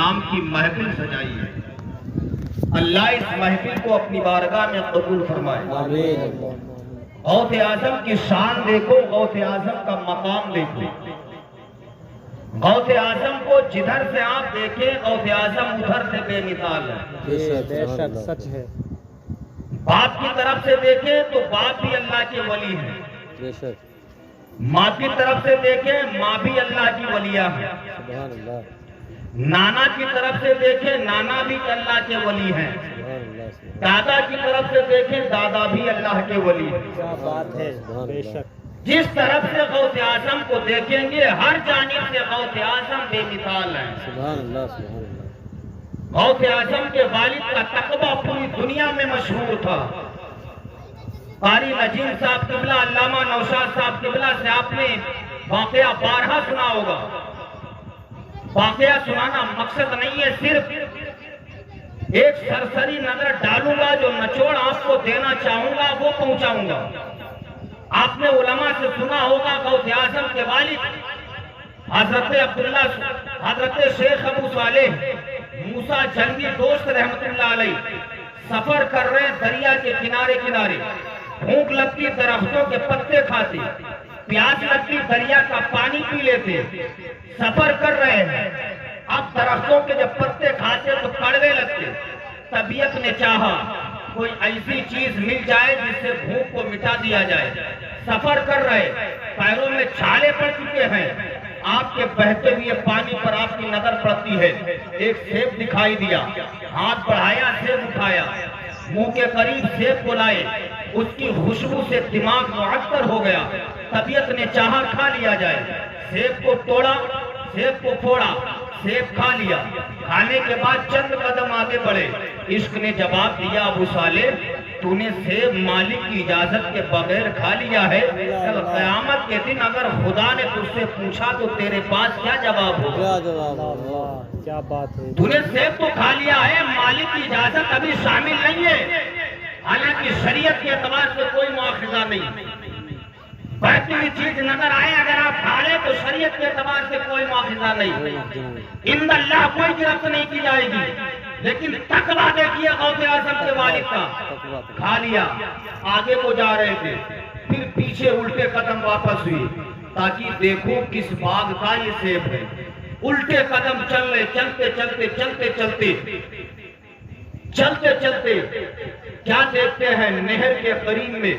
नाम की महफिल सजाई है। अल्लाह इस महफिल को अपनी बारगाह में कबूल फरमाए। गौसे आजम की शान देखो, गौसे आजम का मकाम देखो। गौसे आजम को जिधर से आप देखें गौसे आजम उधर से बेमिसाल है। बेशक सच है। बाप की तरफ से देखें तो बाप भी अल्लाह के वली है, बेशक। माँ की तरफ से देखें माँ भी अल्लाह की वलिया है, सुभान अल्लाह। नाना की तरफ से देखें नाना भी अल्लाह के वली हैं, सुभान अल्लाह, सुभान दादा की तरफ से देखें दादा भी अल्लाह के वली हैं। क्या बात है। बेशक। जिस तरफ से गौसे आजम को देखेंगे हर जानिब से गौसे आजम बेमिसाल है। सुभान अल्लाह, सुभान अल्लाह। गौसे आजम के वालिद का तकवा पूरी दुनिया में मशहूर था। कारी नजीम साहब किबला, अल्लामा नौशाद साहब किबला से आपने वाकया बारहा सुना होगा। वाकया सुनाना मकसद नहीं है, सिर्फ एक सरसरी नजर डालूंगा, जो निचोड़ आपको देना चाहूंगा वो पहुंचाऊंगा। आपने उलमा से सुना होगा गौसे आजम के वालिद हजरत अब्दुल्ला, हजरत शेख अबू सालेह मूसा जंगी दोस्त रहमतुल्लाह अलैह सफर कर रहे दरिया के किनारे किनारे, भूख लगती दरख्तों के पत्ते खाते, प्यास लगती दरिया का पानी पी लेते, सफर कर रहे हैं। अब दरख्तों के जब पत्ते खाते तो कड़वे लगते। तबीयत ने चाहा कोई ऐसी चीज मिल जाए जिससे भूख को मिटा दिया जाए। सफर कर रहे, पैरों में छाले पड़ चुके हैं, आपके बहते हुए पानी पर आपकी नजर पड़ती है। एक सेब दिखाई दिया, हाथ बढ़ाया, सेब उठाया, मुंह के करीब सेब को लाए, उसकी खुशबू से दिमाग मुअत्तर हो गया। तबीयत ने चाहा खा लिया जाए। सेब को तोड़ा, सेब को फोड़ा, सेब खा लिया। खाने के बाद चंद कदम आगे बढ़े, इश्क ने जवाब दिया, अबू सालेह तूने सेब मालिक की इजाजत के बगैर खा लिया है। कल कयामत के दिन अगर खुदा ने तुझसे पूछा तो तेरे पास क्या जवाब होगा? क्या जवाब होगा? क्या बात है। तूने सेब तो खा लिया है, मालिक की इजाजत अभी शामिल नहीं है। हालांकि शरीयत के एतबार से कोई मुआखिजा नहीं। बहती हुई चीज नजर आए अगर आप खा ले तो शरीयत के एतबार से कोई मुआखिजा नहीं। इंदल्लाह कोई गिरफ्त नहीं की जाएगी। लेकिन तकवा देखिए गौसे आजम के वालिद का, खा लिया, आगे को जा रहे थे, फिर पीछे उल्टे कदम वापस हुए ताकि देखो किस बाग का ये सेब है। उल्टे कदम चल रहे, चलते चलते चलते चलते चलते चलते क्या देखते हैं, नहर के करीब में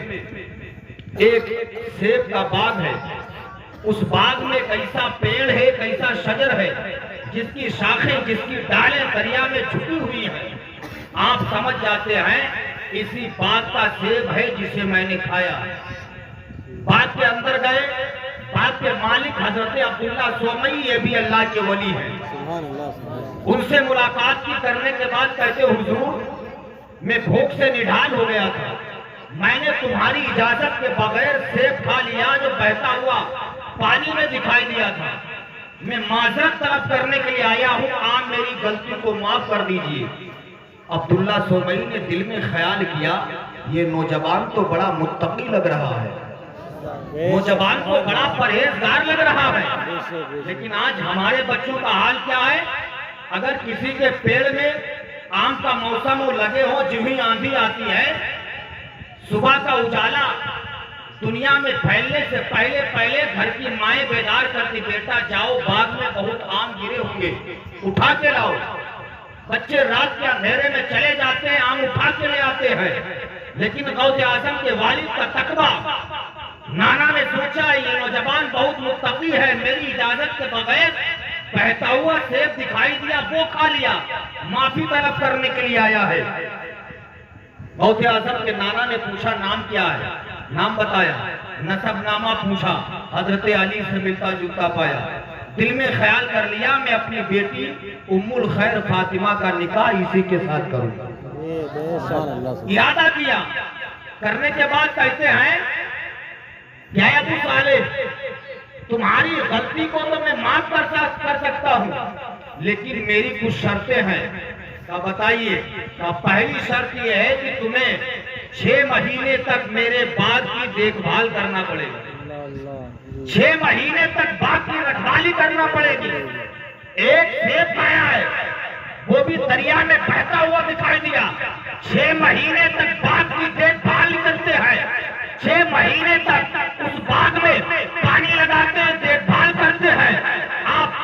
एक सेब का बाग है। उस बाग में कैसा पेड़ है, कैसा शजर है, जिसकी शाखें, जिसकी डालें दरिया में छुपी हुई हैं। आप समझ जाते हैं इसी बाग का सेब है जिसे मैंने खाया। बाग के अंदर गए, बाग के मालिक हजरत अब्दुल्ला सोमई, ये भी अल्लाह के वली हैं। उनसे मुलाकात की करने के बाद कहते, हुजूर मैं भूख से निढाल हो गया था, मैंने तुम्हारी इजाजत के बगैर सेब खा लिया जो बहता हुआ पानी में दिखाई दिया था। मैं माजरत तलब करने के लिए आया हूँ, आप मेरी गलती को माफ कर दीजिए। अब्दुल्ला सोमई ने दिल में ख्याल किया, ये नौजवान तो बड़ा मुत्तकी लग रहा है, नौजवान को बड़ा परहेजगार लग रहा है। लेकिन आज हमारे बच्चों का हाल क्या है, अगर किसी के पेड़ में आम का मौसम हो लगे हो, जिमी आंधी आती है, सुबह का उजाला दुनिया में फैलने से पहले पहले घर की माएं बेदार करती, बेटा जाओ बाग में बहुत आम गिरे होंगे, उठा के लाओ। बच्चे रात के अंधेरे में चले जाते हैं, आम उठा के ले आते हैं। लेकिन गौसे आजम के वालिद का तकवा, नाना ने सोचा ये नौजवान बहुत मुत्तकी है, मेरी इजाजत के बगैर बहता हुआ सेब दिखाई दिया, वो खा लिया, माफी तलब करने के लिए आया है। गौसे आजम के नाना ने पूछा नाम क्या है, नाम बताया, नसबनामा पूछा, हजरत अली से मिलता जुलता पाया। दिल में ख्याल कर लिया मैं अपनी बेटी उम्मुल खैर फातिमा का निकाह इसी के साथ करूंगा। इरादा किया, करने के बाद कहते हैं क्या अबू सालेह, तुम्हारी गलती को तो मैं माफ कर सकता हूँ, लेकिन मेरी कुछ शर्तें हैं। तो बताइए, तो पहली शर्त यह है कि तुम्हें 6 महीने तक मेरे बाग की देखभाल करना पड़ेगा। 6 महीने तक बाग की रखवाली करना पड़ेगी। एक सेब पाया है, वो भी दरिया में बहता हुआ दिखाई दिया। 6 महीने तक बाग की देखभाल करते हैं, 6 महीने तक उस बाग में पानी लगाते हैं, देखभाल करते हैं। आप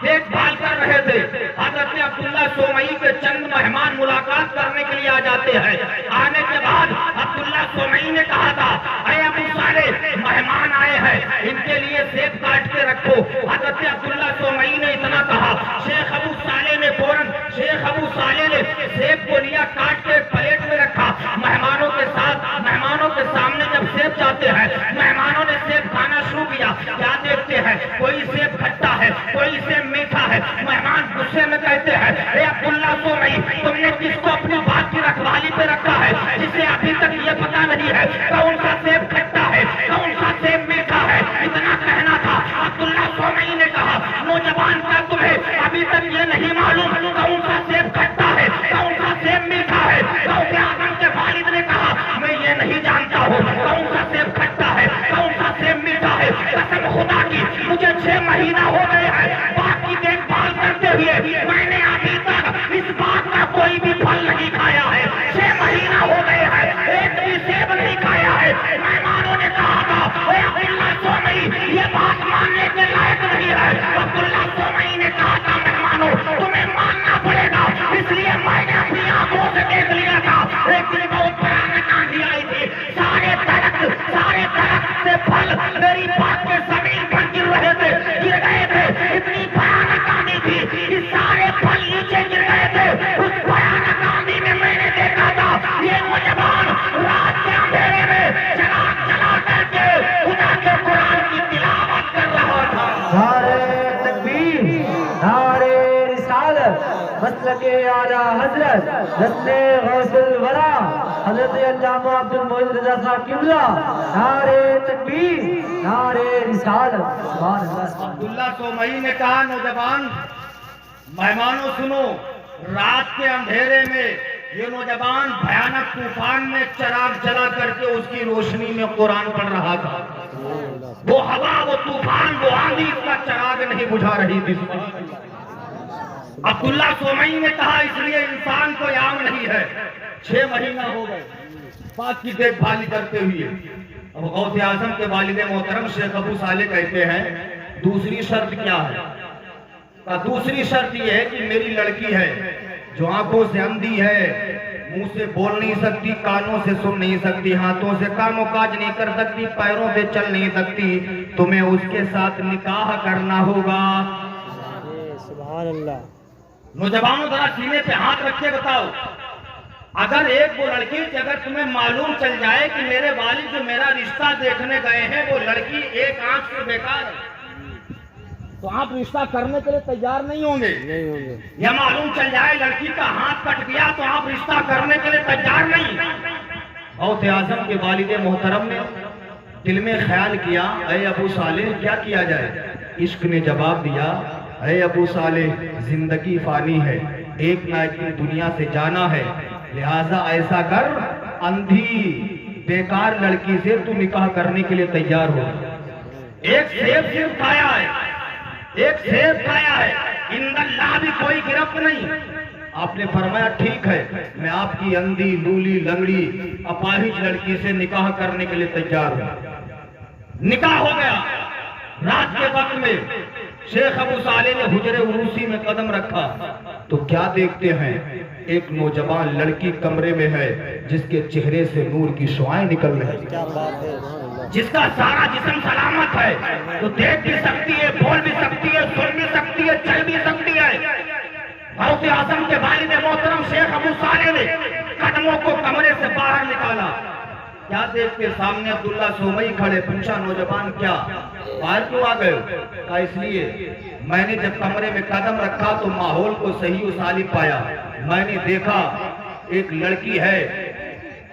देखभाल कर रहे थे, हजरत अब्दुल्ला सोमई के चंद मेहमान मुलाकात करने के लिए आ जाते हैं। आने के बाद अब्दुल्ला सोमई ने कहा था, अरे अबू साले मेहमान आए हैं, इनके लिए सेब काट के रखो। हजरत अब्दुल्ला सोमई ने इतना कहा, शेख अबू साले ने फौरन शेख अबू साले ने सेब को लिया, काट के प्लेट में रखा। मेहमानों के साथ, मेहमानों के सामने जब सेब जाते हैं, मेहमानों ने सेब खाना शुरू किया। क्या देखते हैं, कोई सेब खट्टा है, कोई सेब मीठा है। मेहमान गुस्से में कहते हैं, अरे अब्दुल्ला सोमई, तुमने किसको अपनी बात की रखवाली पे रखा है, जिसे अभी तक ये पता नहीं है कौन सा सेब खट्टा है, कौन सा सेब मीठा है। इतना कहना था। अब्दुल्ला सोमई ने कहा, नौजवान, क्या तुम्हें अभी तक ये नहीं मालूम कौन सा सेब खट्टा है, कौन सा सेब मीठा है? गौसे आजम के वालिद ने कहा, मैं ये नहीं जानता हूँ कौन सा सेब खट्टा है, कौन सा सेब मीठा है। कसम खुदा की, मुझे 6 महीना हो गए हैं बाग की देखभाल करते हुए, मैंने अभी तक इस बाग का कोई भी फल नहीं खाया है। 6 महीना हो गए हैं, एक भी सेब नहीं खाया है। मेहमानों ने कहा था, अब्दुल्ला सोमई ये बात मानने के लायक नहीं है। अब्दुल्ला सोमई ने कहा था, मेहमानों तुम्हें मानना पड़ेगा, इसलिए मैंने अपनी आंखों से देख लिया था। एक दिन बहुत भयानक आंधी आई थी, सारे दरख्त से फल मेरी बात के जमीन पर गिर रहे थे, गिर गए थे। इतनी भयानक आंधी थी कि सारे फल नीचे गिर गए थे। उस भयानक आंधी में मैंने देखा था ये नौजवान रात के अंधेरे में चराग जला करके खुदा के कुरान की तिलावत कर रहा था। नारे तकबीर, नारे रिसालत, मसलके आला हजरत, रस्ते गौसुल वरा, हजरत अल्लामा अब्दुल मोइज़ रज़ा साहब किबला। नारे तकबीर, नारे रिसालत, सुभान अल्लाह। अब्दुल्ला सोमई ने कहा, नौजवान मेहमानों सुनो, रात के अंधेरे में ये नौजवान भयानक तूफान में चराग जला करके उसकी रोशनी में कुरान पढ़ रहा था। वो हवा, वो तूफान, वो आंधी इसका चराग नहीं बुझा रही थी। अब्दुल्ला सोमई ने कहा, इसलिए इंसान को याम नहीं है। 6 महीना हो गए बाग की देखभाल करते हुए। अब गौसे आजम के वालिद मोहतरम शेख अबू साले कहते हैं, दूसरी शर्त क्या है? दूसरी शर्त यह है कि मेरी लड़की है जो आंखों से अंधी है, मुंह से बोल नहीं सकती, कानों से सुन नहीं सकती, हाथों से कामों काज नहीं कर सकती, पैरों से चल नहीं सकती, तुम्हें उसके साथ निकाह करना होगा। सुभान अल्लाह। नौजवानों जरा सीने पे हाथ रख के बताओ, अगर एक वो लड़की, अगर तुम्हें मालूम चल जाए कि मेरे वालिद जो मेरा रिश्ता देखने गए हैं वो लड़की एक आंख से बेकार है, तो आप रिश्ता करने के लिए तैयार नहीं होंगे। नहीं होंगे। या मालूम चल जाए लड़की का हाथ कट गया तो आप रिश्ता करने के लिए तैयार नहीं। गौसे आजम के वालिद मोहतरम ने दिल में ख्याल किया, अरे अबू साले क्या किया जाए? इश्क ने जवाब दिया, अरे अबू साले जिंदगी फानी है, एक ना एक दिन दुनिया से जाना है, लिहाजा ऐसा कर, अंधी बेकार लड़की से तू निकाह करने के लिए तैयार हो। एक सेब सिर्फ खाया है, एक सेब खाया है, इंदल्लाह भी कोई गिरफ्त नहीं। आपने फरमाया, ठीक है, मैं आपकी अंधी, लूली, लंगड़ी, अपाहिज लड़की से निकाह करने के लिए तैयार हूं। निकाह हो गया। रात के वक्त में शेख अबू साले ने हुजरे उरूसी में कदम रखा तो क्या देखते हैं, एक नौजवान लड़की कमरे में है जिसके चेहरे से नूर की शुआएं निकल रही हैं, क्या बात है, सुभान अल्लाह। जिसका सारा जिस्म सलामत है, तो देख भी सकती है, बोल भी सकती है, सुन भी सकती है, चल भी सकती है। गौसे आजम के वालिद मोहतरम शेख अबू साले ने कदमों को कमरे से बाहर निकाला। क्या देख के सामने अब्दुल्ला सोमई खड़े। पूछा, नौजवान क्या बाहर क्यों आ गए? कहा, इसलिए मैंने जब कमरे में कदम रखा तो माहौल को सही उसाली पाया। मैंने देखा एक लड़की है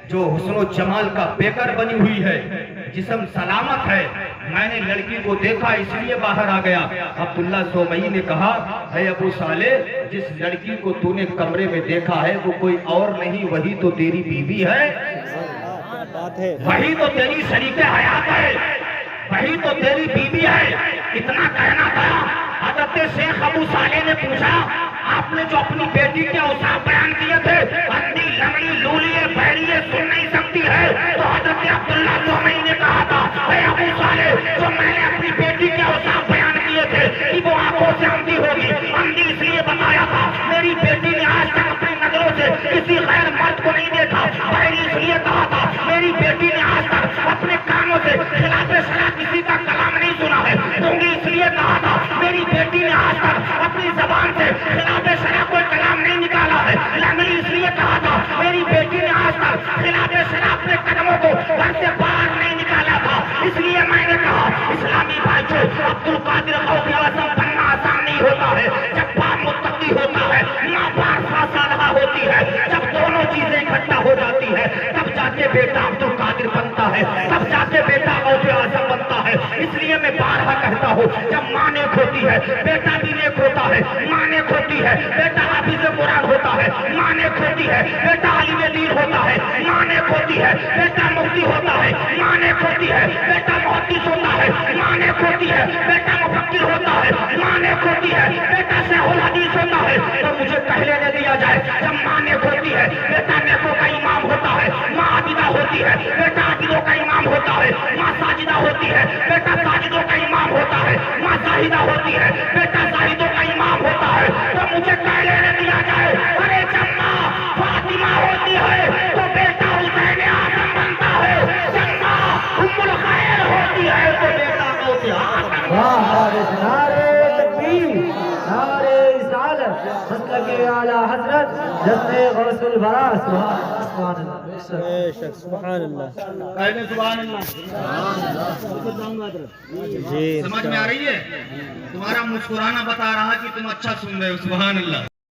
जो हुस्न जमाल का बेकर बनी हुई है, जिस्म सलामत है। मैंने लड़की को देखा इसलिए बाहर आ गया। अब्दुल्ला सोमई ने कहा, है अबू साले, जिस लड़की को तूने कमरे में देखा है वो कोई और नहीं, वही तो तेरी बीवी है, बात है। वही तो तेरी शरीके हयात है, वही तो तेरी बीवी है। इतना कहना था। हजरत शेख अबू साले ने पूछा, आपने जो अपनी बेटी के औसाफ बयान किए थे, अंधी लंगड़ी लूली है, बहरी है, सुन नहीं सकती है, तो हजरत अब्दुल्ला जोमई ने कहा था, ऐ अबू साले, जो मैंने अपनी बेटी के औसाफ बयान किए थे कि वो आंखों से अंधी होगी, अंधी इसलिए बताया था, मेरी बेटी ने आज तक अपनी नजरों से किसी गैर मर्द को नहीं देखा। बहरी इसलिए कहा था, मेरी बेटी ने आज तक अपने कानों से खिलाफे शरा किसी का कलाम नहीं सुना है। गूंगी इसलिए कहा था, मेरी बेटी ने आज तक अपनी जबान से खिलाफे शरा कोई कलाम नहीं निकाला है। लंगड़ी इसलिए कहा था, मेरी बेटी ने आज तक खिलाफे शरा अपने कदमों को घर से बाहर नहीं निकाला था। इसलिए मैंने कहा, इस्लामी भाइयों, अब्दुल कादिर गौसी आजम बनना आसान नहीं होता है। जब बाप मुत्तकी होता है, माँ बाप फासालहा होती है, जब दोनों चीजें इकट्ठा हो जाती है, तब जाके बेटा अब्दुल कादिर बनता है, तब जाके बेटा गौसे आजम बनता है। इसलिए मैं बारहा कहता हूँ, जब माँ नेक होती है, बेटा भी नेक होता है। माँ नेक होती है, बेटा हाफिज कुरान होता है। माँ नेक होती है, बेटा आलिम दीन होता है। माँ नेक होती है, बेटा मुफ्ती होता है। माँ नेक होती है, बेटा मुहद्दिस होता है। माँ नेक होती है, बेटा मुफक्किर होता है। माँ नेक होती है, बेटा शेखुल हदीस होता है। तो मुझे पहले न दिया जाए, जब माँ नेक होती है, बेटा नेकों का इमाम होता है। माँ आबिदा होती है, बेटा आबिदों का इमाम होता है। माँ साजिदा होती है, बेटा साजिदों का इमाम होता है। माँ जाहिदा होती है, बेटा जाहिदों का इमाम होता है। तो मुझे पहले न दिया जाए, अरे जब माँ फातिमा होती है तो बेटा हुसैन आजम बनता है। जब माँ उम्मुल खैर होती है तो बेटा गौसे आजम। नारे तकबीर, नारे रिसालत, मसलके आला हजरत जस्ने गौसुल वरा। सुभान अल्लाह, बेशक सुभान अल्लाह। कहने सुभान अल्लाह। जी समझ में आ रही है? तुम्हारा मुस्कुराना बता रहा कि तुम अच्छा सुन रहे हो। सुभान अल्लाह।